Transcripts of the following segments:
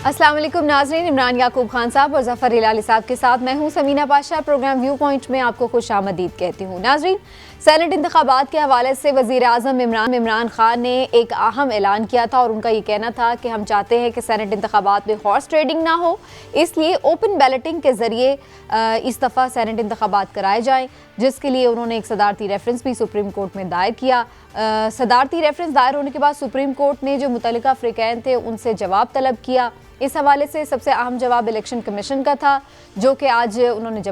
अस्सलाम वालेकुम नाज़रीन, इमरान याकूब खान साहब और ज़फ़र हिलाली साहब के साथ मैं हूं Samina Pasha. Programme view point में आपको खुश आमदीद कहती हूं। नाज़रीन, सेनेट इंतखाबात के हवाले से वज़ीर आज़म इमरान खान ने एक अहम ऐलान किया था और उनका ये कहना था कि हम चाहते हैं कि सेनेट इंतखाबात में हॉर्स ट्रेडिंग ना हो, इसलिए ओपन बैलेटिंग के ज़रिए इस दफ़ा सेनेट इंतखाबात कराए जाएँ, जिसके लिए उन्होंने एक सदारती रेफरेंस भी सुप्रीम कोर्ट में दायर किया। सदारती रेफरेंस दायर होने के बाद सुप्रीम कोर्ट ने जो मुतल्लिका फ़रीक़ैन थे उनसे जवाब तलब किया। इस हवाले से सबसे अहम जवाब इलेक्शन कमीशन का था, जो कि आज उन्होंने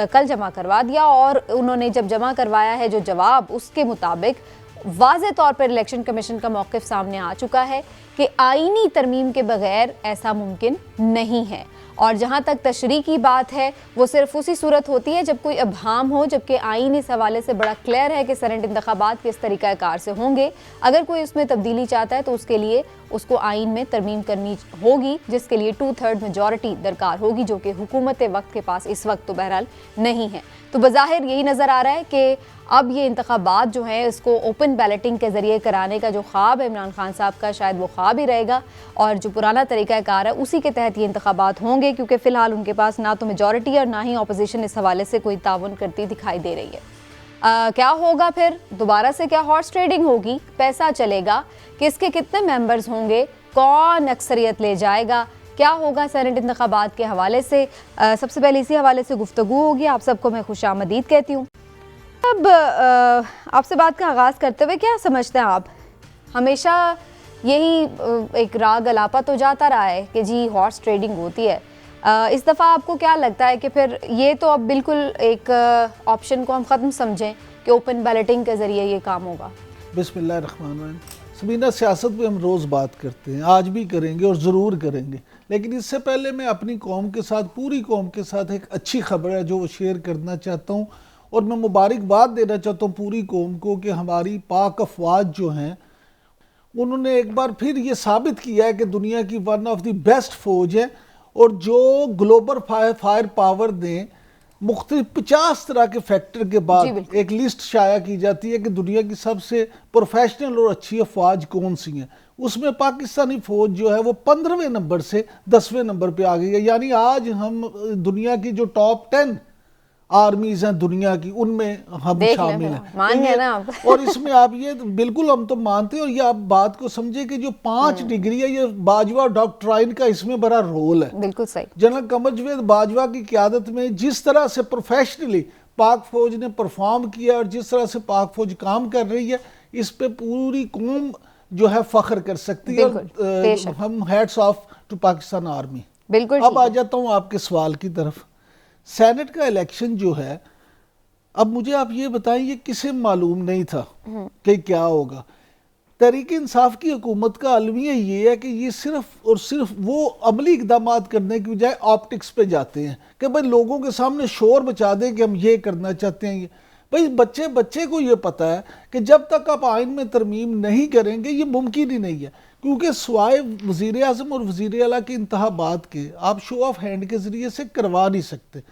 कल जमा करवा दिया और उन्होंने जब जमा करवाया है जो जवाब, उसके मुताबिक वाज़े तौर पर इलेक्शन कमीशन का मौक़िफ़ सामने आ चुका है कि आईनी तरमीम के बगैर ऐसा मुमकिन नहीं है। और जहाँ तक तशरीह की बात है, वो सिर्फ उसी सूरत होती है जब कोई अबहम हो, जबकि आईन इस हवाले से बड़ा क्लियर है कि सेनेट इंतखाबात किस तरीक़ाकार से होंगे। अगर कोई उसमें तब्दीली चाहता है तो उसके लिए उसको आइन में तरमीम करनी होगी, जिसके लिए 2/3 मेजॉरिटी दरकार होगी, जो कि हुकूमत वक्त के पास इस वक्त तो बहरहाल नहीं है। तो बज़ाहिर यही नज़र आ रहा है कि अब ये इंतखाबात जो है इसको ओपन बैलेटिंग के ज़रिए कराने का जो ख्वाब है इमरान खान साहब का, शायद वो ख्वाब ही रहेगा और जो पुराना तरीक़ाकार है उसी के तहत ये इंतखाबात होंगे, क्योंकि फ़िलहाल उनके पास ना तो मेजॉरिटी और ना ही अपोजिशन इस हवाले से कोई ताउन करती दिखाई दे रही है। क्या होगा फिर दोबारा से? क्या हॉर्स ट्रेडिंग होगी? पैसा चलेगा? किसके कितने मेंबर्स होंगे? कौन अक्सरियत ले जाएगा? क्या होगा सेनेट इंतखाबात के हवाले से? सबसे पहले इसी हवाले से गुफ्तगू होगी। आप सबको मैं खुश आमदीद कहती हूँ। अब आपसे बात का आगाज़ करते हुए, क्या समझते हैं आप? हमेशा यही एक राग अलापा तो जाता रहा है कि जी हॉर्स ट्रेडिंग होती है। इस दफ़ा आपको क्या लगता है कि फिर ये तो अब बिल्कुल एक ऑप्शन को हम ख़त्म समझें कि ओपन बैलेटिंग के ज़रिए ये काम होगा? बिस्मिल्लाहिर्रहमानिर्रहीम। समीना, सियासत पे हम रोज़ बात करते हैं, आज भी करेंगे और ज़रूर करेंगे, लेकिन इससे पहले मैं अपनी कौम के साथ, पूरी कौम के साथ एक अच्छी खबर है जो शेयर करना चाहता हूँ और मैं मुबारकबाद देना चाहता हूँ पूरी कौम को कि हमारी पाक अफवाज जो हैं उन्होंने एक बार फिर ये साबित किया है कि दुनिया की वन ऑफ द बेस्ट फौज है और जो ग्लोबल फायर पावर दें मुख्तलिफ 50 तरह के फैक्टर के बाद एक लिस्ट शाया की जाती है कि दुनिया की सबसे प्रोफेशनल और अच्छी अफवाज कौन सी हैं। उसमें पाकिस्तानी फौज जो है वो 15वें नंबर से 10वें नंबर पे आ गई है। यानी आज हम दुनिया की जो टॉप 10 आर्मीज हैं दुनिया की, उनमें हम शामिल हैं। मान गए ना आप। और इसमें आप ये बिल्कुल हम तो मानते हैं और ये आप बात को समझे कि जो 5 डिग्री है, ये बाजवा डॉक्ट्राइन का इसमें बड़ा रोल है। बिल्कुल सही। जनरल कमरजावेद बाजवा की क़यादत में जिस तरह से प्रोफेशनली पाक फौज ने परफॉर्म किया और जिस तरह से पाक फौज काम कर रही है, इस पे पूरी कौम जो है फख्र कर सकती है और हम hats off to Pakistan army. बिल्कुल। अब आ जाता हूँ आपके सवाल की तरफ। सेनेट का इलेक्शन जो है, अब मुझे आप ये बताएं, ये किसे मालूम नहीं था कि क्या होगा? तहरीक इंसाफ की हुकूमत का अलमिया ये है कि ये सिर्फ और सिर्फ वो अमली इकदाम करने की बजाय ऑप्टिक्स पे जाते हैं कि भाई लोगों के सामने शोर मचा दें कि हम ये करना चाहते हैं। ये भाई बच्चे को ये पता है कि जब तक आप आइन में तरमीम नहीं करेंगे ये मुमकिन ही नहीं है, क्योंकि सवाए वज़ीर आज़म और वज़ीर आला के इंतखाबात के आप शो ऑफ हैंड के ज़रिए से करवा नहीं सकते।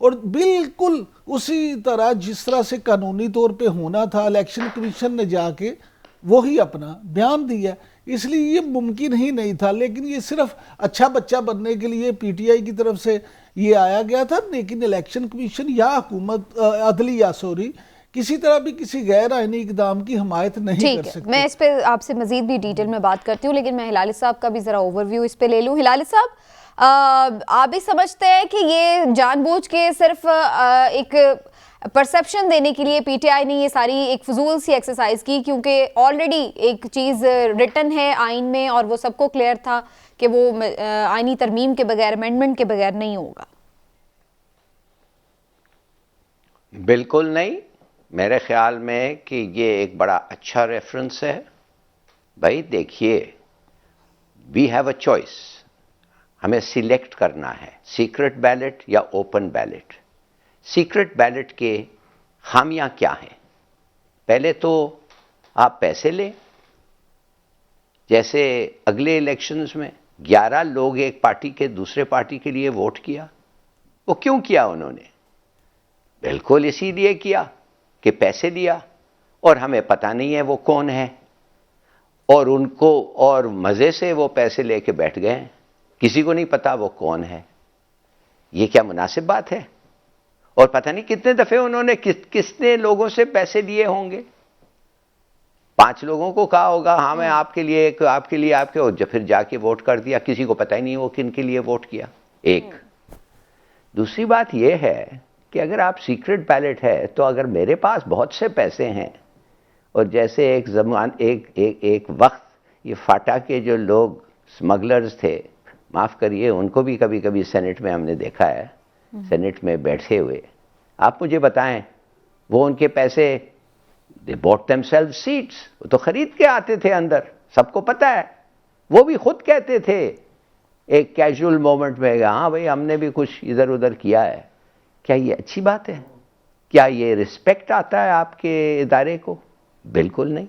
और बिल्कुल उसी तरह जिस तरह से कानूनी तौर पे होना था, इलेक्शन कमीशन ने जाके वही अपना बयान दिया, इसलिए ये मुमकिन ही नहीं था। लेकिन ये सिर्फ अच्छा बच्चा बनने के लिए पीटीआई की तरफ से ये आया गया था, लेकिन इलेक्शन कमीशन या हुकूमत अदलिया किसी तरह भी किसी गैर आईनी इकदाम की हमायत नहीं कर सकती। मैं इस पे आपसे मजीद भी डिटेल में बात करती हूँ, लेकिन मैं हिलाली साहब का भी ज़रा ओवरव्यू इस पे ले लूँ। हिलाली साहब, आप भी समझते हैं कि ये जानबूझ के सिर्फ एक परसेप्शन देने के लिए पीटीआई ने ये सारी एक फजूल सी एक्सरसाइज की, क्योंकि ऑलरेडी एक चीज़ रिटन है आइन में और वो सबको क्लियर था कि वो आइनी तरमीम के बगैर, अमेंडमेंट के बगैर नहीं होगा? बिल्कुल नहीं। मेरे ख्याल में कि ये एक बड़ा अच्छा रेफरेंस है। भाई देखिए, वी हैव अ चॉइस, हमें सिलेक्ट करना है सीक्रेट बैलेट या ओपन बैलेट। सीक्रेट बैलेट के खामियां क्या हैं? पहले तो आप पैसे लें, जैसे अगले इलेक्शंस में 11 लोग एक पार्टी के दूसरे पार्टी के लिए वोट किया। वो क्यों किया उन्होंने? बिल्कुल इसीलिए किया कि पैसे लिया और हमें पता नहीं है वो कौन है, और उनको और मज़े से वो पैसे लेके बैठ गए। किसी को नहीं पता वो कौन है। ये क्या मुनासिब बात है? और पता नहीं कितने दफे उन्होंने किसने लोगों से पैसे लिए होंगे। 5 लोगों को कहा होगा हाँ मैं आपके लिए आपके, और फिर जाके वोट कर दिया, किसी को पता ही नहीं वो किन के लिए वोट किया। एक दूसरी बात यह है कि अगर आप सीक्रेट बैलेट है तो अगर मेरे पास बहुत से पैसे हैं, और जैसे एक वक्त ये फाटा के जो लोग स्मगलर्स थे, माफ करिए उनको भी कभी कभी सेनेट में हमने देखा है, सेनेट में बैठे हुए। आप मुझे बताएं, वो उनके पैसे दे बॉट देमसेल्व्स सीट्स, वो तो खरीद के आते थे अंदर, सबको पता है। वो भी खुद कहते थे एक कैजुअल मोमेंट में, हाँ भाई हमने भी कुछ इधर उधर किया है। क्या ये अच्छी बात है? क्या ये रिस्पेक्ट आता है आपके इदारे को? बिल्कुल नहीं।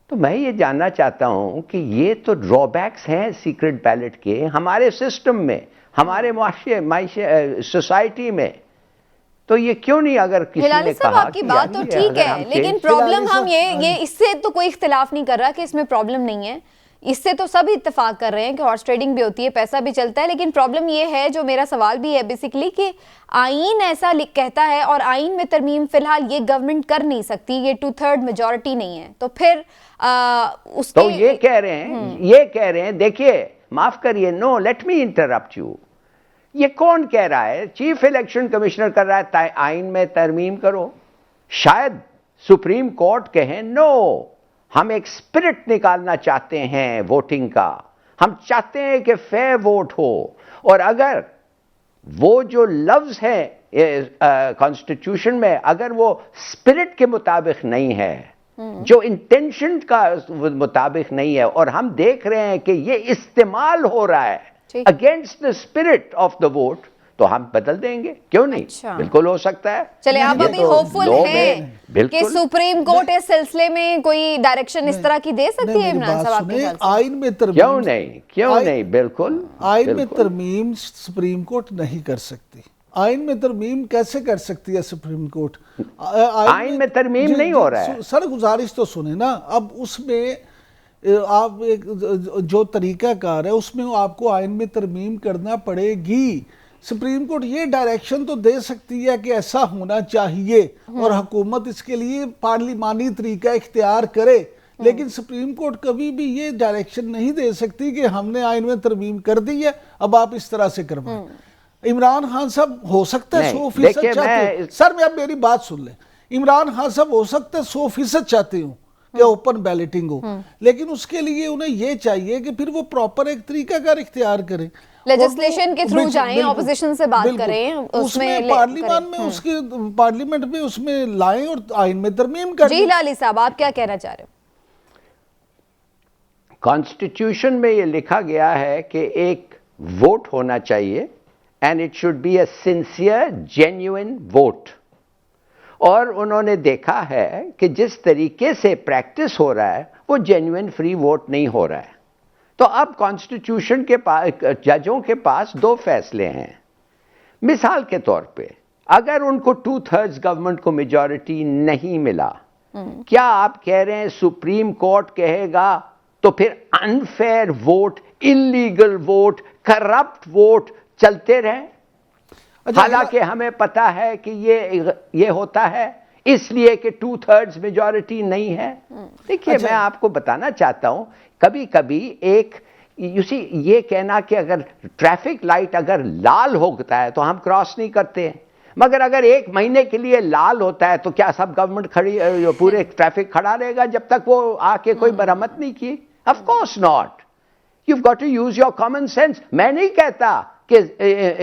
तो मैं ये जानना चाहता हूं कि ये तो ड्रॉबैक्स हैं सीक्रेट बैलेट के हमारे सिस्टम में, हमारे सोसाइटी में। तो ये क्यों नहीं, अगर किसी ने कहा आपकी बात तो ठीक है, लेकिन प्रॉब्लम हम ये इससे तो कोई इख्तिलाफ नहीं कर रहा कि इसमें प्रॉब्लम नहीं है, इससे तो सब इत्तेफाक कर रहे हैं कि हॉर्स ट्रेडिंग भी होती है, पैसा भी चलता है। लेकिन प्रॉब्लम ये है, जो मेरा सवाल भी है बेसिकली, कि आईन ऐसा कहता है और आईन में तरमीम फिलहाल ये गवर्नमेंट कर नहीं सकती, ये 2/3 मेजॉरिटी नहीं है, तो फिर उसके तो ये कह रहे हैं देखिए, माफ करिए, no let me interrupt you, ये कौन कह रहा है? चीफ इलेक्शन कमिश्नर कर रहा है आईन में तरमीम करो। शायद सुप्रीम कोर्ट कहे नो, हम एक स्पिरिट निकालना चाहते हैं वोटिंग का, हम चाहते हैं कि फेयर वोट हो, और अगर वो जो लफ्ज है कॉन्स्टिट्यूशन में अगर वो स्पिरिट के मुताबिक नहीं है, जो इंटेंशन का मुताबिक नहीं है, और हम देख रहे हैं कि ये इस्तेमाल हो रहा है against the spirit of the vote, तो हम बदल देंगे, क्यों नहीं? अच्छा। बिल्कुल हो सकता है। चले, आप अभी होपफुल हैं कि सुप्रीम कोर्ट इस सिलसिले में कोई डायरेक्शन इस तरह की दे सकती है? इमरान साहब आपके ख्याल से आइन में तरमीम क्यों नहीं? बिल्कुल आइन में तरमीम सुप्रीम कोर्ट नहीं कर सकती। आइन में तरमीम कैसे कर सकती है सुप्रीम कोर्ट? आइन में तरमीम नहीं हो रहा है। सर गुजारिश तो सुने ना, अब उसमें आप एक जो तरीकाकार है उसमें आपको आइन में तरमीम करना पड़ेगी। सुप्रीम कोर्ट ये डायरेक्शन तो दे सकती है कि ऐसा होना चाहिए, और हुकूमत इसके लिए पार्लिमानी तरीका इख्तियार करे, लेकिन सुप्रीम कोर्ट कभी भी ये डायरेक्शन नहीं दे सकती कि हमने आइन में तरमीम कर दी है, अब आप इस तरह से करवाएं। इमरान खान साहब हो सकता है 100% चाहते, सर मैं अब मेरी बात सुन ले, इमरान खान साहब हो सकता है 100% चाहते हो कि ओपन बैलेटिंग हो, लेकिन उसके लिए उन्हें यह चाहिए कि फिर वो प्रॉपर एक तरीकाकार इख्तियार करें, लेजिस्लेशन के थ्रू जाएं, ऑपोजिशन से बात करें, उसमें पार्लियामेंट में उसके पार्लियामेंट में उसमें लाएं और आइन में तरमीम करें। जी लाली साहब, आप क्या कहना चाह रहे हैं? कॉन्स्टिट्यूशन में ये लिखा गया है कि एक वोट होना चाहिए, and it should be a sincere genuine vote. और उन्होंने देखा है कि जिस तरीके से प्रैक्टिस हो रहा है वो जेन्युइन फ्री वोट नहीं हो रहा है। तो अब कॉन्स्टिट्यूशन के पास, जजों के पास 2 फैसले हैं। मिसाल के तौर पे अगर उनको 2/3 गवर्नमेंट को मेजॉरिटी नहीं मिला, क्या आप कह रहे हैं सुप्रीम कोर्ट कहेगा तो फिर unfair vote, illegal vote, corrupt vote चलते रहे? हालांकि हमें पता है कि ये होता है इसलिए कि 2/3 मेजॉरिटी नहीं है। देखिए, मैं आपको बताना चाहता हूं, कभी कभी ये कहना कि अगर ट्रैफिक लाइट अगर लाल होता है तो हम क्रॉस नहीं करते, मगर अगर 1 महीने के लिए लाल होता है तो क्या सब गवर्नमेंट खड़ी, पूरे ट्रैफिक खड़ा रहेगा जब तक वो आके कोई मरम्मत नहीं की? Of course not. You've got to use your common sense। मैं नहीं कहता कि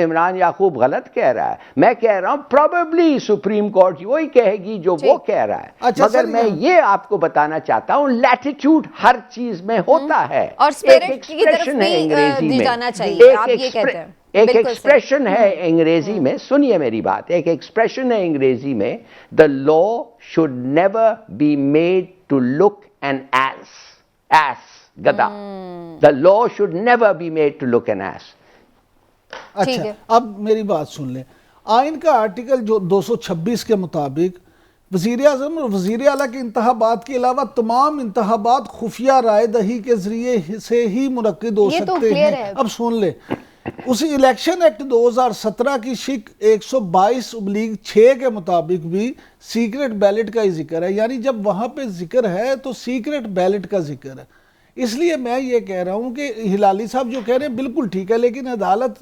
इमरान याकूब गलत कह रहा है, मैं कह रहा हूं प्रोबेबली सुप्रीम कोर्ट वही कहेगी जो वो कह रहा है। मगर मैं ये आपको बताना चाहता हूं, लैटिट्यूड हर चीज में होता है, और स्पिरिट की तरफ भी दी जाना चाहिए, आप ये कहते हैं। एक एक्सप्रेशन है अंग्रेजी में, सुनिए मेरी बात, एक एक्सप्रेशन है अंग्रेजी में, the law should never be made to look an ass गधा। The law should never be made to look an ass. अच्छा, अब मेरी बात सुन ले, आइन का आर्टिकल जो 226 के मुताबिक वज़ीर आज़म और वज़ीर आला के इंतखाबात के अलावा तमाम इंतखाबात खुफिया राय दही के जरिए से ही मुनक्किद हो ये तो सकते क्लियर हैं। है। अब सुन ले, उसी इलेक्शन एक्ट 2017 की शिक 122/6 के मुताबिक भी सीक्रेट बैलेट का ही जिक्र है, यानी जब वहाँ पे जिक्र है तो सीक्रेट बैलेट का जिक्र है। इसलिए मैं ये कह रहा हूँ कि हिलाली साहब जो कह रहे हैं बिल्कुल ठीक है, लेकिन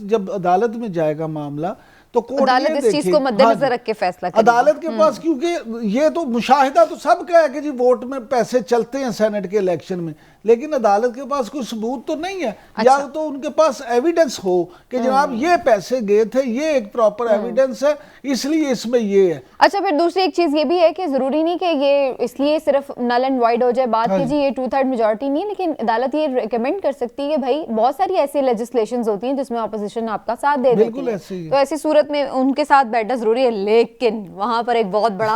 जब अदालत में जाएगा मामला तो कोर्ट अदालत ये इस चीज देखे, को मद्देनजर हाँ, रख के फैसला करेगी। अदालत के पास, क्योंकि ये तो मुशाहिदा तो सबका है कि जी वोट में पैसे चलते हैं सेनेट के इलेक्शन में, लेकिन अदालत के पास कोई सबूत तो नहीं है। या तो उनके पास एविडेंस हो कि जनाब ये पैसे गए थे, ये एक प्रॉपर एविडेंस है, इसलिए इसमें ये है। अच्छा, फिर दूसरी एक चीज ये भी है कि जरूरी नहीं कि ये इसलिए सिर्फ नल एंड वाइड हो जाए बात की जी ये 2/3 मेजॉरिटी नहीं है, लेकिन अदालत ये रिकमेंड कर सकती है कि भाई बहुत सारी ऐसी लेजिस्लेशंस होती हैं जिसमें ऑपोजिशन आपका साथ दे देती बिल्कुल है, ऐसे ही है। तो ऐसी सूरत में उनके साथ बैठना जरूरी है। लेकिन वहां पर एक बहुत बड़ा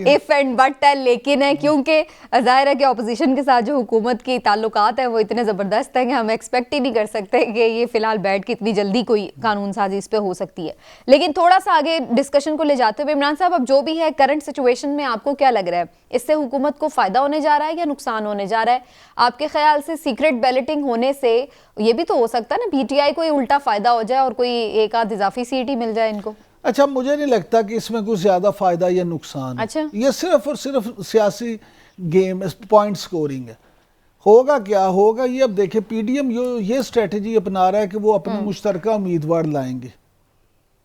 इफ एंड बट है, लेकिन है, क्योंकि जाहिर है कि ऑपोजिशन के साथ जो हुकूमत की ताल्लुकात है वो इतने ज़बरदस्त हैं कि हम एक्सपेक्ट ही नहीं कर सकते कि ये फिलहाल बैठ के इतनी जल्दी कोई कानून साजी इस पे हो सकती है। लेकिन थोड़ा सा आगे डिस्कशन को ले जाते हुए इमरान साहब, अब जो भी है करंट सिचुएशन में आपको क्या लग रहा है, इससे हुकूमत को फायदा होने जा रहा है या नुकसान होने जा रहा है? आपके ख्याल से सीक्रेट बैलेटिंग होने से ये भी तो हो सकता है ना पीटीआई को उल्टा फायदा हो जाए और कोई एक आध इजाफी सीट ही मिल जाए इनको? अच्छा, मुझे नहीं लगता कि इसमें कुछ ज्यादा फायदा या नुकसान है। अच्छा। ये सिर्फ और सिर्फ सियासी गेम, पॉइंट स्कोरिंग है। होगा क्या होगा ये अब देखे। पीडीएम ये स्ट्रेटजी अपना रहा है कि वो अपने मुश्तरका उम्मीदवार लाएंगे।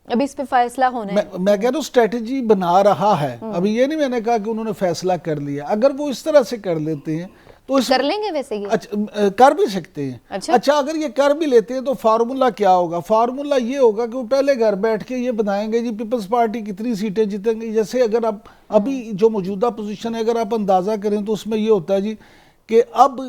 अभी इस पे फैसला होने मैं कह रहा हूँ स्ट्रेटजी बना रहा है, अभी ये नहीं मैंने कहा कि उन्होंने फैसला कर लिया। अगर वो इस तरह से कर लेते हैं तो कर लेंगे वैसे ये। अच्छा, कर भी सकते हैं। अच्छा, अगर ये कर भी लेते हैं तो फार्मूला क्या होगा? फार्मूला ये होगा कि वो पहले घर बैठ के ये बताएंगे जी पीपल्स पार्टी कितनी सीटें जीतेंगी। जैसे अगर आप अभी जो मौजूदा पोजीशन है अगर आप अंदाजा करें तो उसमें ये होता है जी कि अब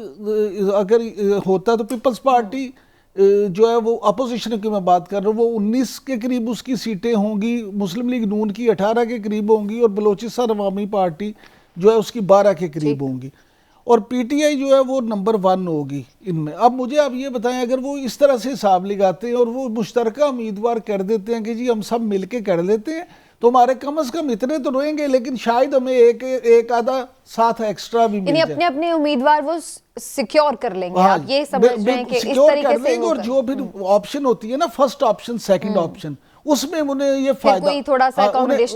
अगर होता तो पीपल्स पार्टी जो है वो अपोजिशन की मैं बात कर रहा हूँ, वो 19 के करीब उसकी सीटें होंगी, मुस्लिम लीग नून की 18 के करीब होंगी और बलोचिस्तान अवामी पार्टी जो है उसकी 12 के करीब होंगी, और पीटीआई जो है वो नंबर 1 होगी इनमें। अब मुझे आप ये बताएं, अगर वो इस तरह से हिसाब लगाते हैं और वो मुश्तरका उम्मीदवार कर देते हैं कि जी हम सब मिलके कर लेते हैं, तो हमारे कम से कम इतने तो रहेंगे, लेकिन शायद हमें एक आधा साथ एक्स्ट्रा भी मिल जाए। अपने अपने उम्मीदवार वो सिक्योर कर लेंगे। आप ये समझ रहे हैं कि इस तरीके से और जो फिर ऑप्शन होती है ना, फर्स्ट ऑप्शन सेकंड ऑप्शन, उसमें उन्हें ये फायदा, कोई थोड़ा सा उन्हें ये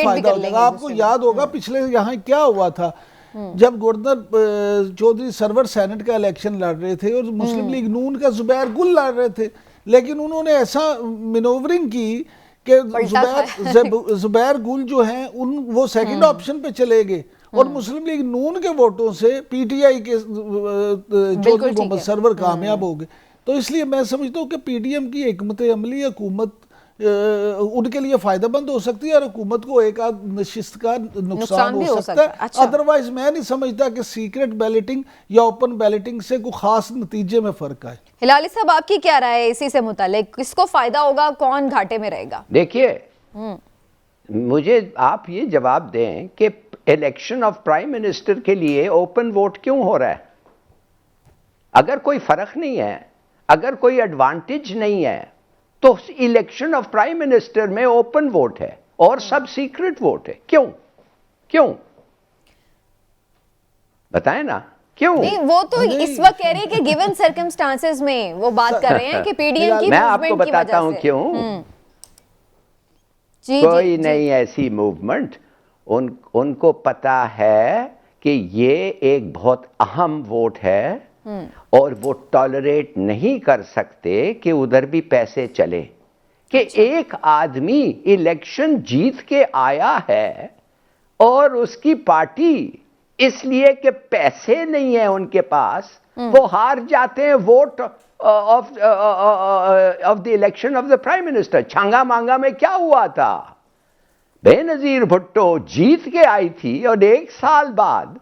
फायदा हो जाएगा। आपको याद होगा पिछले यहाँ क्या हुआ था, जब गवर्नर चौधरी सरवर सेनेट का इलेक्शन लड़ रहे थे और मुस्लिम लीग नून का जुबैर गुल लड़ रहे थे, लेकिन उन्होंने ऐसा मिनोवरिंग की कि जुबैर गुल जो हैं वो सेकंड ऑप्शन पे चले गए और मुस्लिम लीग नून के वोटों से पीटीआई के चौधरी मोहम्मद सरवर कामयाब हो गए। तो इसलिए मैं समझता हूँ कि पीडीएम की हिकमत अमली हुकूमत उनके लिए फायदेमंद हो सकती है और हुकूमत को एक आध नशिस्त का नुकसान हो सकता है। अच्छा। अदरवाइज मैं नहीं समझता कि सीक्रेट बैलेटिंग या ओपन बैलेटिंग से कोई खास नतीजे में फर्क है। हिलाली साहब, आपकी क्या राय है इसी से मुतालिक? किसको फायदा होगा, कौन घाटे में रहेगा? देखिए, मुझे आप ये जवाब दें कि इलेक्शन ऑफ प्राइम मिनिस्टर के लिए ओपन वोट क्यों हो रहा है? अगर कोई फर्क नहीं है, अगर कोई एडवांटेज नहीं है, तो इलेक्शन ऑफ प्राइम मिनिस्टर में ओपन वोट है और सब सीक्रेट वोट है। क्यों? क्यों बताएं ना, क्यों? नहीं, वो तो इस वक्त कह रहे हैं कि गिवन सर्कमस्टांसेस में वो बात कर रहे हैं कि पीडीएम की मैं आपको बताता हूं क्यों। कोई नहीं ऐसी मूवमेंट, उनको पता है कि ये एक बहुत अहम वोट है और वो टॉलरेट नहीं कर सकते कि उधर भी पैसे चले, कि एक आदमी इलेक्शन जीत के आया है और उसकी पार्टी इसलिए कि पैसे नहीं है उनके पास, वो हार जाते हैं vote of the election of the prime minister. Changa मांगा में क्या हुआ था? बेनजीर भुट्टो जीत के आई थी और 1 साल बाद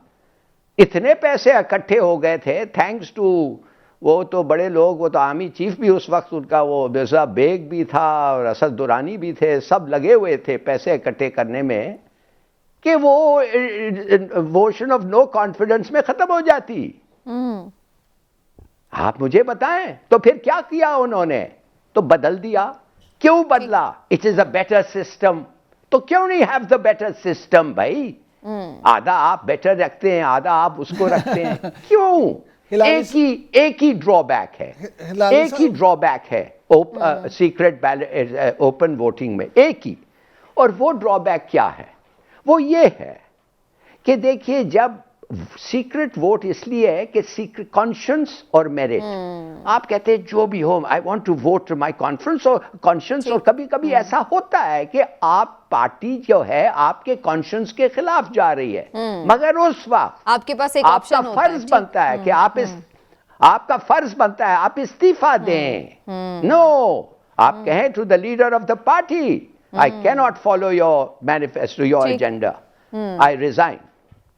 इतने पैसे इकट्ठे हो गए थे, थैंक्स टू वो तो बड़े लोग, वो तो आर्मी चीफ भी उस वक्त उनका वो मिर्जा बेग भी था और असद दुरानी भी थे, सब लगे हुए थे पैसे इकट्ठे करने में, कि वो वोशन ऑफ नो कॉन्फिडेंस में खत्म हो जाती। आप मुझे बताएं, तो फिर क्या किया उन्होंने? तो बदल दिया। क्यों बदला? It is a better system. तो क्यों नहीं हैव द बेटर सिस्टम भाई? आधा आप बेटर रखते हैं, आधा आप उसको रखते हैं, क्यों? एक ही ड्रॉबैक है, एक ही ड्रॉबैक है सीक्रेट बैलेट ओपन वोटिंग में, एक ही। और वो ड्रॉबैक क्या है? वो ये है कि देखिए, जब सीक्रेट वोट इसलिए है कि सीक्रेट कॉन्शियंस और मेरिट, आप कहते हैं जो भी हो, I want to vote my conference और कॉन्शियंस, और कभी कभी ऐसा होता है कि आप पार्टी जो है आपके कॉन्शियंस के खिलाफ जा रही है, मगर उस वक्त आपके पास एक आपका ऑप्शन होता फर्ज बनता है कि आपका फर्ज बनता है आप इस्तीफा दें। नो, आप कहें to the leader of the party, I can not follow your manifesto, your agenda, I resign,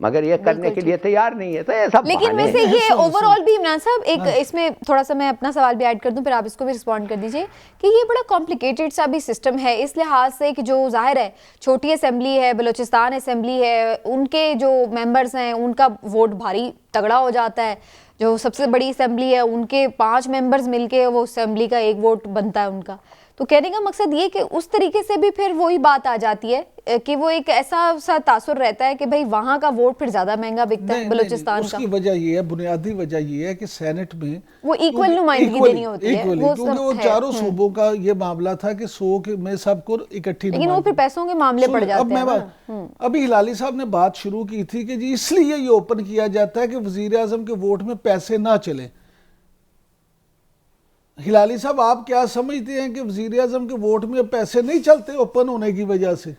मगर ये करने के लिए तैयार नहीं है। तो ये सब लेकिन वैसे ये ओवरऑल भी इमरान साहब एक इसमें थोड़ा सा मैं अपना सवाल भी ऐड कर दूं, फिर आप इसको भी रिस्पॉन्ड कर दीजिए कि ये बड़ा कॉम्प्लिकेटेड सा भी सिस्टम है इस लिहाज से कि जो जाहिर है छोटी असेंबली है, बलूचिस्तान असेंबली है, उनके जो मेंबर्स हैं उनका वोट भारी तगड़ा हो जाता है। जो सबसे बड़ी असेंबली है उनके 5 मेंबर्स मिलके वो असेंबली का एक वोट बनता है उनका। तो कहने का मकसद ये कि उस तरीके से भी फिर वही बात आ जाती है कि वो एक ऐसा सा तासुर रहता है कि भाई वहां का वोट फिर ज्यादा महंगा बिकता है बलूचिस्तान का। उसकी वजह ये है, बुनियादी वजह ये है कि सेनेट में वो इक्वल नुमाइंदगी देनी होती है, क्योंकि वो चारों सूबों का ये मामला था कि 100 में सबको इकट्ठी, लेकिन वो फिर पैसों के मामले पड़ जाते हैं। अभी हिलाली साहब ने बात शुरू की थी कि जी इसलिए ये ओपन किया जाता है कि वजीर आजम के वोट में पैसे ना चले। हिलाली साहब, आप क्या समझते हैं कि वजीर आजम के वोट में पैसे नहीं चलते ओपन होने की वजह से?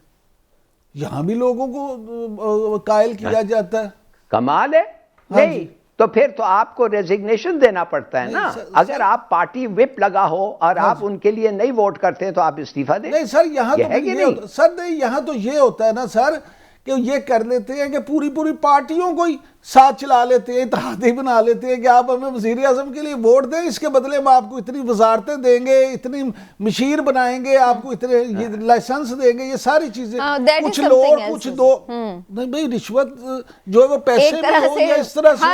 यहां भी लोगों को कायल किया जाता है। कमाल है। नहीं तो फिर तो आपको रेजिग्नेशन देना पड़ता है ना। अगर आप पार्टी विप लगा हो और आप उनके लिए नहीं वोट करते तो आप इस्तीफा दें। नहीं सर, यहाँ तो सर नहीं, यहाँ तो ये होता है ना सर कि ये कर लेते हैं कि पूरी पार्टियों को ही साथ चला लेते हैं, इत्तेहादी बना लेते हैं कि आप हमें वजीर आजम के लिए वोट दें, इसके बदले में आपको इतनी वजारतें देंगे, इतनी मशीर बनाएंगे, आपको इतने ये लाइसेंस देंगे, ये सारी चीजें कुछ लो कुछ दो। नहीं भाई, रिश्वत जो है वो पैसे में हो या इस तरह से।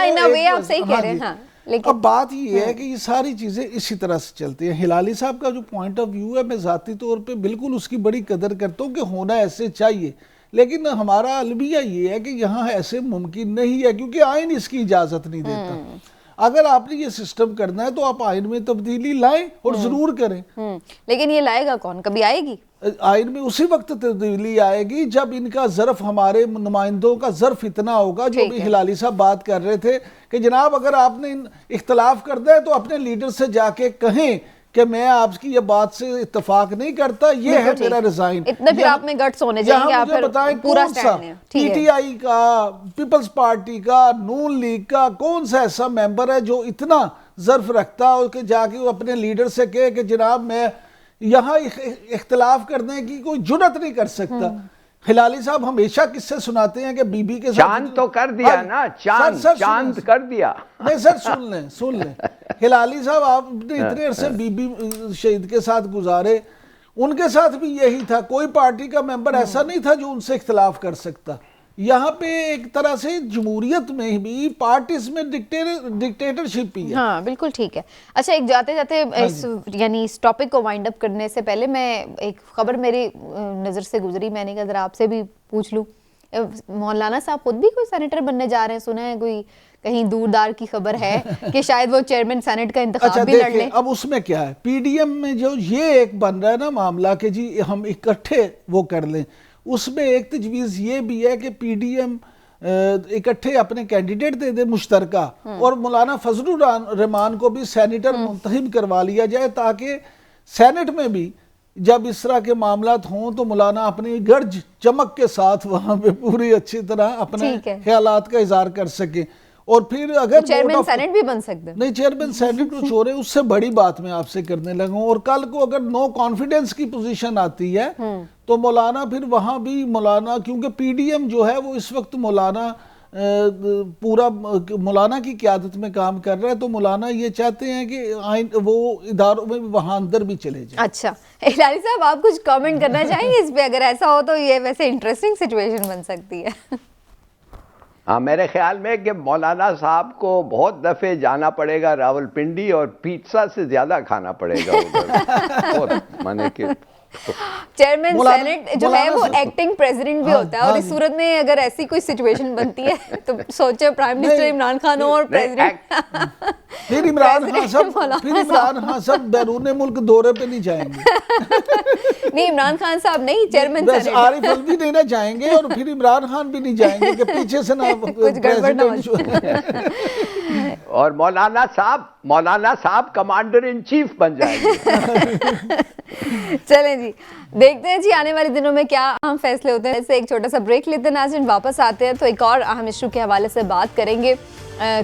लेकिन अब बात ये है कि ये सारी चीजें इसी तरह से चलती हैं। हिलाली साहब का जो पॉइंट ऑफ व्यू है, मैं जाती तौर पे बिल्कुल उसकी बड़ी कदर करता हूँ कि होना ऐसे चाहिए, लेकिन हमारा अलविया ये है कि यहाँ ऐसे मुमकिन नहीं है क्योंकि आइन इसकी इजाजत नहीं देता। अगर आपने ये सिस्टम करना है तो आप आइन में तब्दीली लाएं और जरूर करें। लेकिन ये लाएगा कौन? कभी आएगी आइन में उसी वक्त तब्दीली आएगी जब इनका ज़र्फ, हमारे नुमाइंदों का ज़र्फ इतना होगा। जो भी हिलाली साहब बात कर रहे थे कि जनाब अगर आपने इख्तलाफ करना है तो अपने लीडर से जाके कहें कि मैं आपकी ये बात से इत्तेफाक नहीं करता, ये है मेरा रिजाइन। इतने फिर आप में गट्स होने चाहिए। आप फिर बताएं कौन सा पीटीआई का, पीपल्स पार्टी का, नून लीग का कौन सा ऐसा मेंबर है जो इतना ज़र्फ रखता है और जाके वो अपने लीडर से कहे कि जनाब मैं यहाँ इख्तलाफ करने की कोई जुर्रत नहीं कर सकता। हिलाली साहब हमेशा किस्से सुनाते हैं कि बीबी के साथ चांद तो कर दिया ना, चांद कर दिया। नहीं सर, सुन लें हिलाली साहब, आपने इतने अरसे बीबी शहीद के साथ गुजारे, उनके साथ भी यही था। कोई पार्टी का मेंबर ऐसा नहीं था जो उनसे इख्तलाफ कर सकता। यहाँ पे एक तरह से जमहूरियत में भी पार्टीज में डिक्टेटरशिप ही है। हाँ बिल्कुल ठीक है। अच्छा, एक जाते जाते यानी इस टॉपिक को वाइंड अप करने से पहले मैं एक खबर मेरी नज़र से गुजरी, मैंने कहा जरा आपसे भी पूछ लूँ। मौलाना साहब खुद भी कोई सेनेटर बनने जा रहे हैं, सुना है कोई कहीं दूरदार की खबर है कि शायद वो चेयरमैन सेनेट का इंतखाब भी लड़ लें। अब उसमें क्या है, पीडीएम में जो ये एक बन रहा है ना मामला कि जी हम इकट्ठे वो कर लें, उसमें एक तजवीज़ ये भी है कि पीडीएम इकट्ठे अपने कैंडिडेट दे दे मुश्तरका, और मौलाना फजलुर रहमान को भी सेनेटर मुंतखब करवा लिया जाए ताकि सेनेट में भी जब इस तरह के मामलात हों तो मौलाना अपनी गर्ज चमक के साथ वहां पे पूरी अच्छी तरह अपने ख्यालात का इजहार कर सके। और फिर अगर चेयरमैन सेनेट भी बन सकते, नहीं चेयरमैन सेनेट कुछ हो रहे, उससे बड़ी बात मैं आपसे करने लगा हूं। और कल को अगर नो कॉन्फिडेंस की पोजीशन आती है तो मौलाना फिर वहां भी मौलाना, क्योंकि पीडीएम जो है वो इस वक्त मौलाना पूरा मौलाना की क़यादत में काम कर रहा है, तो मौलाना ये चाहते हैं कि आइन वो इदारों में वहां अंदर भी चले जाए। अच्छा हिलाली साहब, आप कुछ कमेंट करना चाहेंगे इस पे? अगर ऐसा हो तो ये वैसे इंटरेस्टिंग सिचुएशन बन सकती है। हाँ, मेरे ख्याल में कि मौलाना साहब को बहुत दफ़े जाना पड़ेगा रावलपिंडी और पिज्जा से ज़्यादा खाना पड़ेगा उधर। और माने कि चेयरमैन मौलाना- सेनेट जो है मौलाना वो साहब- एक्टिंग प्रेसिडेंट भी हाँ, होता है, और हाँ इस जी। सूरत में अगर ऐसी कोई सिचुएशन बनती है तो सोचे प्राइम मिनिस्टर नहीं, इमरान खान हो और प्रेसिडेंट फिर इमरान खान प्रेसिडेंट साहब बैरून मुल्क दौरे पे नहीं जाएंगे। नहीं, इमरान खान साहब नहीं, चेयरमैन बस सेनेट। आरिफ अलवी नहीं ना जाएंगे और फिर इमरान खान भी नहीं जाएंगे कि पीछे से ना कुछ गड़बड़ ना हो प्रेसिडेंट और मौलाना साहब कमांडर इन चीफ बन जाएंगे। चलें जी, देखते हैं जी आने वाले दिनों में क्या अहम फैसले होते हैं। ऐसे एक छोटा सा ब्रेक लेते हैं नाज़रीन, वापस आते हैं तो एक और अहम इशू के हवाले से बात करेंगे।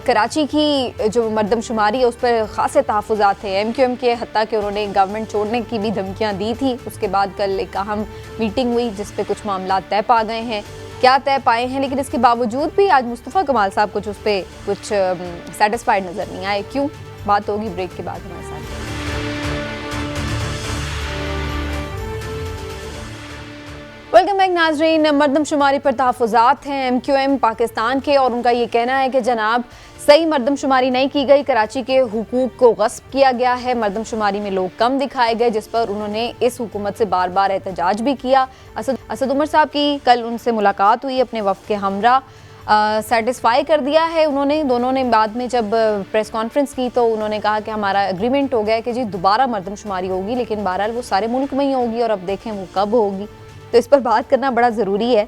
कराची की जो मरदमशुमारी है उस पर ख़ासे तहफ़्फ़ुज़ात थे MQM के, हत्ता कि उन्होंने गवर्नमेंट छोड़ने की भी धमकियाँ दी थी। उसके बाद कल एक अहम मीटिंग हुई जिस पे कुछ मामला तय पा गए हैं, क्या तय पाए हैं, लेकिन इसके बावजूद भी आज मुस्तफ़ा कमाल साहब कुछ उस पर कुछ सेटिस्फाइड नज़र नहीं आए। क्यों? बात होगी ब्रेक के बाद हमारे साथ। वेलकम बैक नाजरीन, मरदमशुमारी पर तहफ़्फ़ुज़ात हैं MQM पाकिस्तान के, और उनका ये कहना है कि जनाब सही मरदमशुमारी नहीं की गई, कराची के हुकूक को गस्ब किया गया है, मरदमशुमारी में लोग कम दिखाए गए, जिस पर उन्होंने इस हुकूमत से बार बार एहतजाज भी किया। असद उमर साहब की कल उनसे मुलाकात हुई, अपने वफ़द के हमरा सेटिस्फाई कर दिया है उन्होंने। दोनों ने बाद में जब प्रेस कॉन्फ्रेंस की तो उन्होंने कहा कि हमारा एग्रीमेंट हो गया है कि जी दोबारा मरदमशुमारी होगी, लेकिन बहरहाल वो सारे मुल्क में ही होगी और अब देखें वो कब होगी, तो इस पर बात करना बड़ा ज़रूरी है।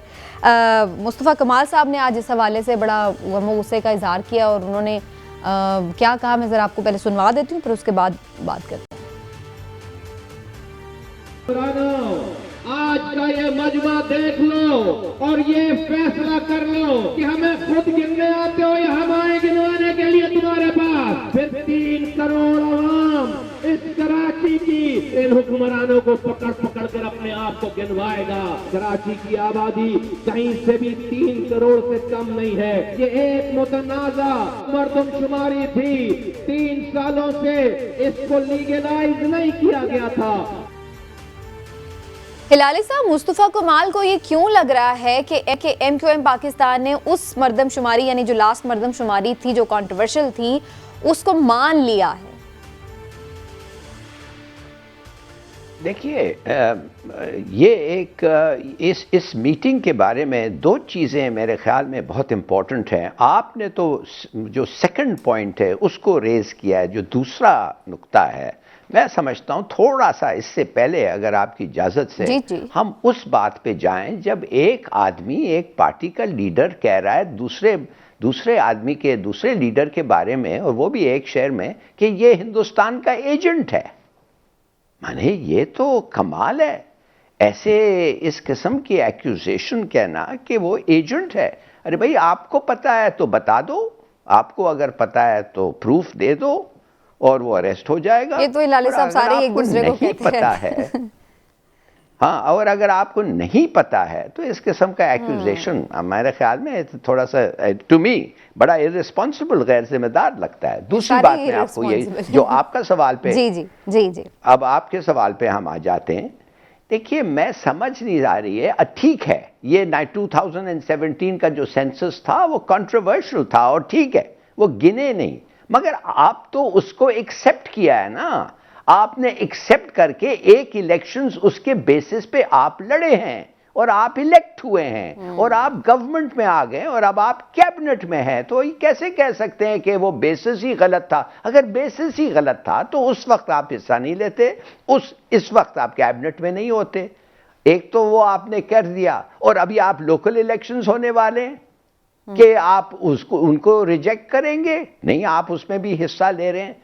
मुस्तफ़ा कमाल साहब ने आज इस हवाले से बड़ा गुस्से का इजहार किया और उन्होंने क्या कहा, मैं ज़रा आपको पहले सुनवा देती हूँ फिर उसके बाद बात करते हैं। आज का ये मजमा देख लो और ये फैसला कर लो कि हमें खुद गिनने आते हो या हम आए गिनवाने के लिए तुम्हारे पास। फिर 3 करोड़ आवाम इस कराची की इन हुक्मरानों को पकड़ पकड़ कर अपने आप को गिनवाएगा। कराची की आबादी कहीं से भी 3 करोड़ से कम नहीं है। ये एक मुतनाज़ा मरदमशुमारी थी, 3 सालों से इसको लीगलाइज नहीं किया गया था। हिलाली साहब, मुस्तफ़ा कमाल को ये क्यों लग रहा है कि MQM पाकिस्तान ने उस मरदमशुमारी यानी जो लास्ट मरदमशुमारी थी जो कंट्रोवर्शियल थी उसको मान लिया है? देखिए, ये एक इस मीटिंग के बारे में 2 चीज़ें मेरे ख्याल में बहुत इम्पोर्टेंट हैं। आपने तो जो सेकंड पॉइंट है उसको रेज़ किया है, जो दूसरा नुक्ता है मैं समझता हूँ थोड़ा सा इससे पहले अगर आपकी इजाज़त से जी। हम उस बात पे जाएं जब एक आदमी, एक पार्टी का लीडर कह रहा है दूसरे आदमी के, दूसरे लीडर के बारे में, और वो भी एक शहर में, कि ये हिंदुस्तान का एजेंट है। माने ये तो कमाल है, ऐसे इस किस्म की एक्यूजेशन कहना कि वो एजेंट है। अरे भाई, आपको पता है तो बता दो, आपको अगर पता है तो प्रूफ दे दो और वो अरेस्ट हो जाएगा। ये तो हिलाली साहब सारे एक दूसरे को कहते पता है हाँ, और अगर आपको नहीं पता है तो इस किस्म का एक्यूजेशन मेरे ख्याल में थोड़ा सा टू मी बड़ा इररिस्पॉन्सिबल, गैर जिम्मेदार लगता है। दूसरी बात में आपको यही, जो आपका सवाल पे जी अब आपके सवाल पे हम आ जाते हैं। देखिए, मैं समझ नहीं आ रही है, ठीक है ये 2017 का जो सेंसस था वो कंट्रोवर्शियल था और ठीक है वो गिने नहीं, मगर आप तो उसको एक्सेप्ट किया है ना। आपने एक्सेप्ट करके एक इलेक्शंस उसके बेसिस पे आप लड़े हैं और आप इलेक्ट हुए हैं और आप गवर्नमेंट में आ गए और अब आप कैबिनेट में हैं, तो ये कैसे कह सकते हैं कि वो बेसिस ही गलत था? अगर बेसिस ही गलत था तो उस वक्त आप हिस्सा नहीं लेते, इस वक्त आप कैबिनेट में नहीं होते। एक तो वो आपने कर दिया, और अभी आप लोकल इलेक्शंस होने वाले हैं कि आप उनको रिजेक्ट करेंगे? नहीं, आप उसमें भी हिस्सा ले रहे हैं।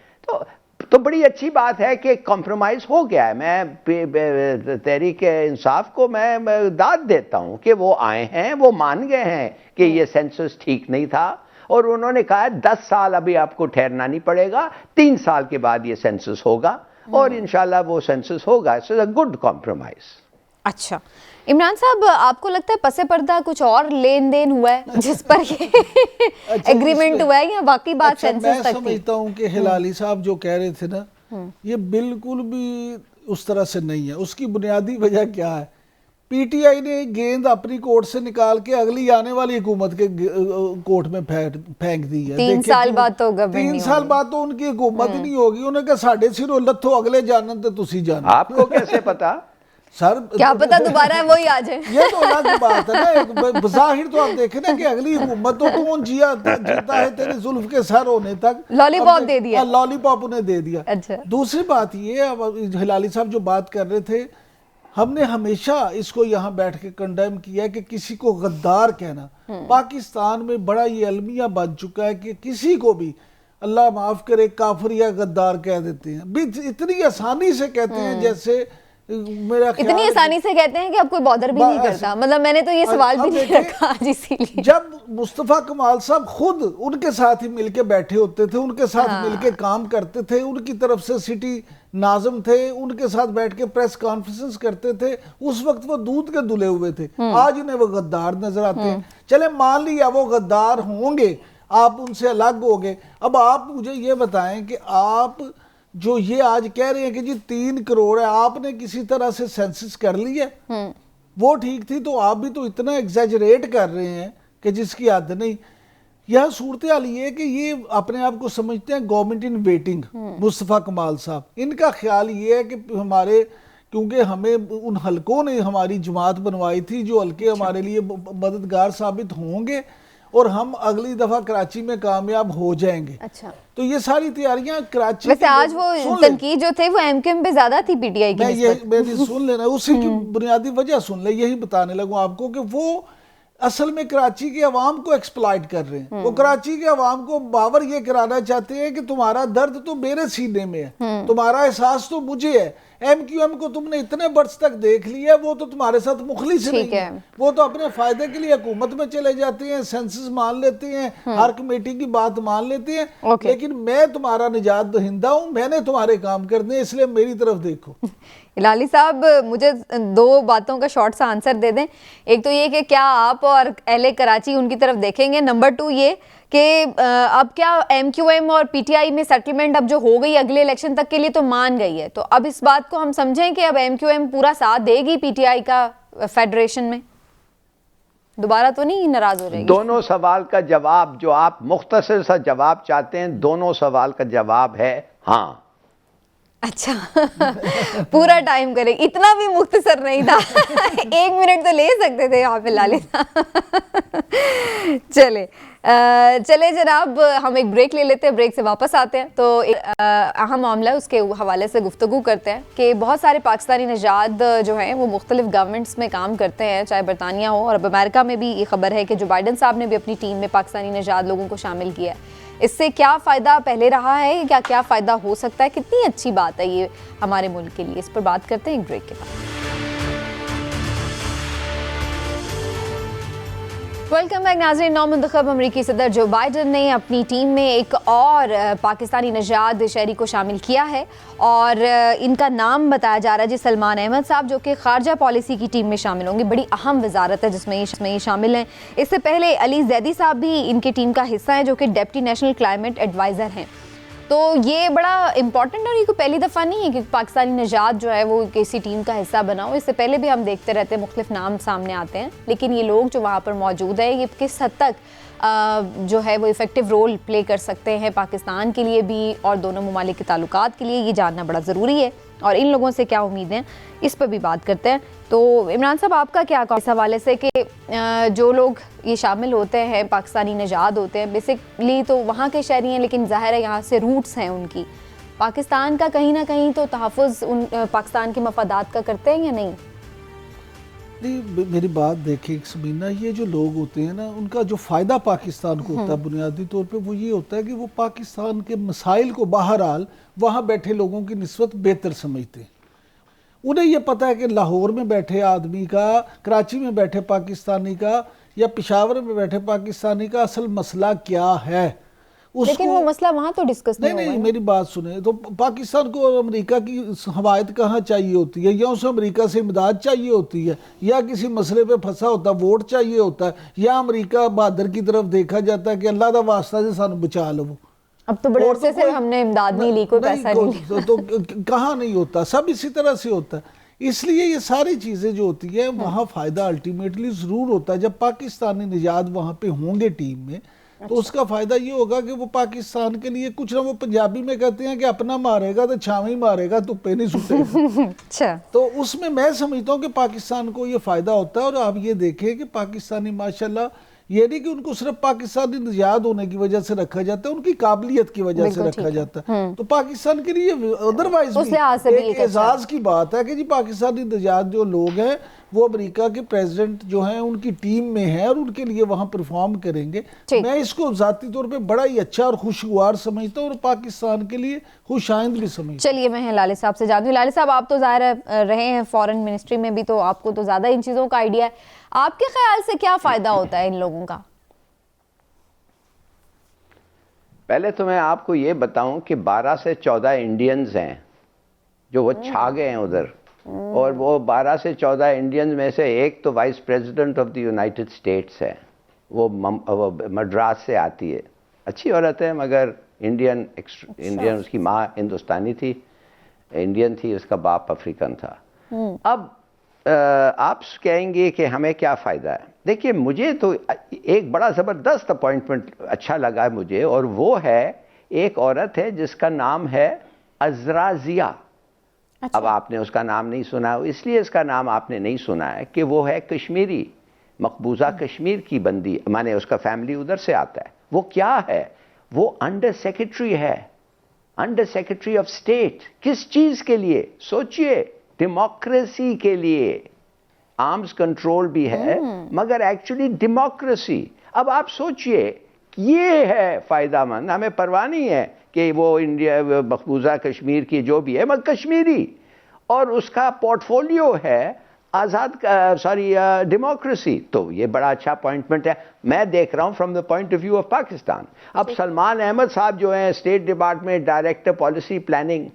तो बड़ी अच्छी बात है कि कॉम्प्रोमाइज हो गया है। मैं तहरीक इंसाफ को मैं दाद देता हूं कि वो आए हैं, वो मान गए हैं कि ये सेंसस ठीक नहीं था, और उन्होंने कहा 10 साल अभी आपको ठहरना नहीं पड़ेगा, 3 साल के बाद ये सेंसस होगा और इंशाल्लाह वो सेंसस होगा। It's a good compromise. अच्छा, इमरान साहब, आपको लगता है पसे पर्दा कुछ और लेन देन हुआ है जिस पर ये एग्रीमेंट हुआ है, या बाकी बात सेंसस तक थी? मैं समझता हूँ कि हिलाली साहब जो कह रहे थे ना, ये बिल्कुल भी उस तरह से नहीं है। उसकी बुनियादी वजह क्या है? पीटीआई ने गेंद अपनी कोर्ट से निकाल के अगली आने वाली हुकूमत के कोर्ट में फेंक दी है। 3 साल बाद तो गवर्नमेंट 3 साल बाद तो उनकी हुकूमत ही नहीं होगी। उन्होंने कहा साढ़े सिरों लथो अगले जानन ते तुसी जानो। आपको कैसे पता? सर क्या पता दोबारा वही आ जाए। ये तो अलग बात है ना, एक बज़ाहिर तो आप देखें ना कि अगली हुकूमत तो कौन जीता है तेरी जुल्फ के सर होने तक, लॉलीपॉप दे दिया। लॉलीपॉप उन्हें दे दिया। अच्छा। दूसरी बात ये, अब हिलाली साहब जो बात कर रहे थे, हमने हमेशा इसको यहाँ बैठ के कंडेम किया कि किसी को गद्दार कहना, पाकिस्तान में बड़ा ये अलमिया बन चुका है कि किसी को भी अल्लाह माफ करे काफिर या गद्दार कह देते हैं, इतनी आसानी से कहते हैं जैसे मेरा ख्याल इतनी आसानी से कहते हैं कि अब कोई बॉदर भी नहीं करता। मतलब मैंने तो ये सवाल भी नहीं रखा आज, इसीलिए जब मुस्तफ़ा कमाल साहब खुद उनके साथ ही मिलके बैठे होते थे, उनके साथ मिलके काम करते थे, उनकी तरफ से सिटी नाज़िम थे, उनके साथ बैठ के प्रेस कॉन्फ्रेंस करते थे, उस वक्त वो दूध के दुले हुए थे। आज इन्हें वो गद्दार नजर आते हैं। चले मान लिया वो गद्दार होंगे, आप उनसे अलग हो गए। अब आप मुझे ये बताएं कि आप जो ये आज कह रहे हैं कि जी 3 करोड़ है, आपने किसी तरह से सेंसस कर लिया, वो ठीक थी, तो आप भी तो इतना एग्जैजरेट कर रहे हैं कि जिसकी हद नहीं। यह सूरत हाल ये है कि ये अपने आप को समझते हैं गवर्नमेंट इन वेटिंग। मुस्तफ़ा कमाल साहब, इनका ख्याल ये है कि हमारे, क्योंकि हमें उन हलकों ने हमारी जमात बनवाई थी, जो हलके हमारे लिए मददगार साबित होंगे और हम अगली दफा कराची में कामयाब हो जाएंगे। अच्छा, तो ये सारी तैयारियां कराची। वैसे आज वो तनकीद जो थे वो एमकेएम पे ज्यादा थी पीटीआई की निस्बत। मेरी सुन लेना, उसी की बुनियादी वजह सुन ले, यही बताने लगूं आपको कि वो असल में कराची के अवाम को एक्सप्लॉइट कर रहे हैं। वो कराची के अवाम को बावर ये कराना चाहते हैं कि तुम्हारा दर्द तो मेरे सीने में है, तुम्हारा एहसास तो मुझे है। एमक्यूएम को तुमने इतने बर्स तक देख लिया, वो तो तुम्हारे साथ मुखलिस नहीं है। वो तो अपने फायदे के लिए हुकूमत में चले जाते हैं, सेंसस मान लेते हैं, हर कमेटी की बात मान लेते हैं, लेकिन मैं तुम्हारा निजात दहिंदा हूं, मैंने तुम्हारे काम करने, इसलिए मेरी तरफ देखो। हिलाली साहब, मुझे 2 बातों का शॉर्ट सा आंसर दे दें। एक तो ये कि क्या आप और अहले कराची उनकी तरफ देखेंगे। नंबर 2 ये कि अब क्या एमक्यूएम और पीटीआई में सेटलमेंट अब जो हो गई अगले इलेक्शन तक के लिए तो मान गई है, तो अब इस बात को हम समझें कि अब एमक्यूएम पूरा साथ देगी पीटीआई का फेडरेशन में, दोबारा तो नहीं नाराज हो जाएगी? दोनों सवाल का जवाब, जो आप मुख्तसर सा जवाब चाहते हैं, दोनों सवाल का जवाब है हाँ। अच्छा पूरा टाइम करें, इतना भी मुख्तसर नहीं था 1 मिनट तो ले सकते थे यहाँ पे लाली चले जनाब, हम एक ब्रेक ले लेते हैं, ब्रेक से वापस आते हैं तो अहम मामला है उसके हवाले से गुफ्तगू करते हैं कि बहुत सारे पाकिस्तानी नजाद जो हैं वो मुख्तलिफ गवर्नमेंट्स में काम करते हैं, चाहे बरतानिया हो, और अब अमेरिका में भी ये खबर है कि जो बाइडन साहब ने भी अपनी टीम में पाकिस्तानी नजाद लोगों को शामिल किया है। इससे क्या फ़ायदा पहले रहा है, क्या फ़ायदा हो सकता है, कितनी अच्छी बात है ये हमारे मुल्क के लिए, इस पर बात करते हैं एक ब्रेक के बाद। वेलकम बैक नाज़रीन। नौमुंतखब अमरीकी सदर जो बाइडन ने अपनी टीम में एक और पाकिस्तानी नजाद शहरी को शामिल किया है और इनका नाम बताया जा रहा है जी सलमान अहमद साहब, जो कि खारजा पॉलिसी की टीम में शामिल होंगे। बड़ी अहम वजारत है जिसमें ये शामिल हैं। इससे पहले अली जैदी साहब भी इनकी टीम का हिस्सा है, जो कि डिप्टी नेशनल क्लाइमेट एडवाइज़र हैं। तो ये बड़ा इम्पॉर्टेंट, और ये कोई पहली दफ़ा नहीं है कि पाकिस्तानी नजाद जो है वो किसी टीम का हिस्सा बना हो। इससे पहले भी हम देखते रहते हैं, मुख्तलिफ नाम सामने आते हैं, लेकिन ये लोग जो वहाँ पर मौजूद है ये किस हद तक जो है वो इफ़ेक्टिव रोल प्ले कर सकते हैं पाकिस्तान के लिए भी और दोनों ममालिक के ताल्लुकात के लिए, ये जानना बड़ा ज़रूरी है। और इन लोगों से क्या उम्मीदें, इस पर भी बात करते हैं। तो इमरान साहब, आपका क्या इस हवाले से कि जो लोग ये शामिल होते हैं, पाकिस्तानी नजाद होते हैं, बेसिकली तो वहाँ के शहरी हैं, लेकिन ज़ाहिर है यहाँ से रूट्स हैं उनकी, पाकिस्तान का कहीं ना कहीं तो तहफ़्फ़ुज़ उन पाकिस्तान के मफादात का करते हैं या नहीं? नहीं, मेरी बात देखिए समीना, ये जो लोग होते हैं ना, उनका जो फ़ायदा पाकिस्तान को होता है बुनियादी तौर पे वो ये होता है कि वो पाकिस्तान के मसाइल को बहरहाल वहाँ बैठे लोगों की निस्बत बेहतर समझते हैं। उन्हें ये पता है कि लाहौर में बैठे आदमी का, कराची में बैठे पाकिस्तानी का या पेशावर में बैठे पाकिस्तानी का असल मसला क्या है। लेकिन वो मसला वहाँ तो डिस्कस नहीं, मेरी बात सुने तो पाकिस्तान को अमेरिका की हमायत कहाँ चाहिए होती है, या उसे अमेरिका से इमदाद चाहिए होती है, या किसी मसले पे फंसा होता वोट चाहिए होता है, या अमेरिका बहादुर की तरफ देखा जाता है कि अल्लाह का वास्ता से सानू बचा लो। अब तो बड़े अरसे से हमने इमदाद नहीं ली, कोई पैसा नहीं लिया, तो कहाँ नहीं होता, सब इसी तरह से होता है। इसलिए ये सारी चीज़ें जो होती है वहाँ फ़ायदा अल्टीमेटली ज़रूर होता है जब पाकिस्तानी निजाद वहाँ पे होंगे टीम में, तो उसका फायदा ये होगा कि वो पाकिस्तान के लिए कुछ ना, वो पंजाबी में कहते हैं कि अपना मारेगा तो छावी मारेगा, तुप्पे नहीं सुटेगा। अच्छा, तो उसमें मैं समझता हूँ कि पाकिस्तान को ये फायदा होता है। और आप ये देखें कि पाकिस्तानी माशाल्लाह, ये नहीं कि उनको सिर्फ पाकिस्तानी निजात होने की वजह से रखा जाता है, उनकी काबिलियत की वजह से रखा जाता है। तो पाकिस्तान के लिए अदरवाइज उस लिहाज से भी एक एजाज की बात है कि जी पाकिस्तानी निजात जो लोग हैं वो अमेरिका के प्रेसिडेंट जो हैं उनकी टीम में हैं और उनके लिए वहां परफॉर्म करेंगे। मैं इसको जाती तौर पे बड़ा ही अच्छा और खुशगवार समझता हूँ और पाकिस्तान के लिए खुशाइंद भी समझता हूँ। चलिए मैं लाले साहब से जानती हूँ। लाले साहब, आप तो जाहिर है रहे हैं फॉरेन मिनिस्ट्री में भी, तो आपको तो ज्यादा इन चीजों का आइडिया है। आपके ख्याल से क्या फायदा होता है इन लोगों का? पहले तो मैं आपको ये बताऊं कि 12 से 14 इंडियंस हैं जो वो छा गए हैं उधर, और वो 12 से 14 इंडियंस में से एक तो vice president of the United states है। वो मद्रास से आती है, अच्छी औरत है मगर इंडियन उसकी माँ हिंदुस्तानी थी, इंडियन थी, उसका बाप अफ्रीकन था। अब आप कहेंगे कि हमें क्या फ़ायदा है। देखिए, मुझे तो एक बड़ा ज़बरदस्त अपॉइंटमेंट अच्छा लगा मुझे, और वो है एक औरत है जिसका नाम है अज़रा ज़िया। अच्छा। अब आपने उसका नाम नहीं सुना, इसलिए इसका नाम आपने नहीं सुना है कि वो है कश्मीरी, मकबूजा कश्मीर की बंदी, माने उसका फैमिली उधर से आता है। वो क्या है? वो अंडर सेक्रेटरी है, अंडर सेक्रेटरी ऑफ स्टेट। किस चीज़ के लिए सोचिए? डेमोक्रेसी के लिए। आर्म्स कंट्रोल भी है मगर एक्चुअली डेमोक्रेसी। अब आप सोचिए, ये है फायदामंद। हमें परवाह नहीं है कि वो इंडिया मकबूजा कश्मीर की जो भी है, मगर कश्मीरी, और उसका पोर्टफोलियो है आज़ाद डेमोक्रेसी। तो ये बड़ा अच्छा अपॉइंटमेंट है। मैं देख रहा हूँ from the point of view of Pakistan. अब सलमान अहमद साहब जो हैं state department director policy planning,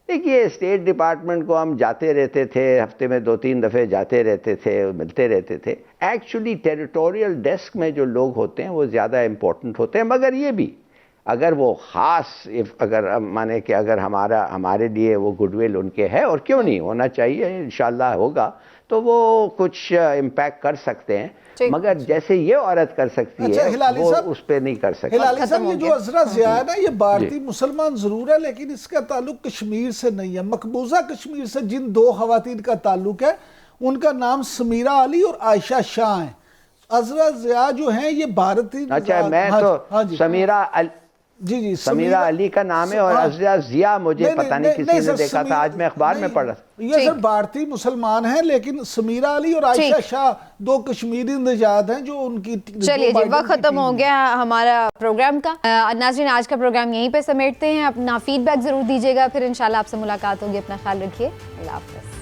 देखिए स्टेट डिपार्टमेंट को हम जाते रहते थे, हफ्ते में 2-3 दफ़े जाते रहते थे, मिलते रहते थे। एक्चुअली टेरिटोरियल डेस्क में जो लोग होते हैं वो ज़्यादा इम्पोर्टेंट होते हैं। मगर ये भी अगर वो ख़ास अगर माने कि अगर हमारे लिए वो गुडविल उनके है, और क्यों नहीं होना चाहिए, इंशाल्लाह होगा, तो वो कुछ इम्पैक्ट कर सकते हैं। मगर जैसे ये औरत कर सकती है वो उस पर नहीं कर सकती। हिलाली साहब, ये जो अज़रा ज़िया है ना, ये भारतीय मुसलमान जरूर है लेकिन इसका ताल्लुक कश्मीर से नहीं है। मकबूजा कश्मीर से जिन 2 खवातीन का ताल्लुक है उनका नाम समीरा अली और आयशा शाह है। अज़रा ज़िया जो है ये भारतीय। अच्छा, मैं तो समीरा जी समीरा अली का नाम है और अज़रा ज़िया मुझे पता नहीं किसी ने देखा था, आज मैं अखबार में पढ़ रहा था। ये सर भारतीय मुसलमान हैं लेकिन समीरा अली और आयशा शाह 2 कश्मीरी निजात हैं जो उनकी। चलिए जी, वक्त खत्म हो गया हमारा प्रोग्राम का। नाज़रीन, आज का प्रोग्राम यहीं पे समेटते हैं। अपना फीडबैक जरूर दीजिएगा, फिर इंशाल्लाह आपसे मुलाकात होगी। अपना ख्याल रखिए, अल्लाह हाफ़िज़।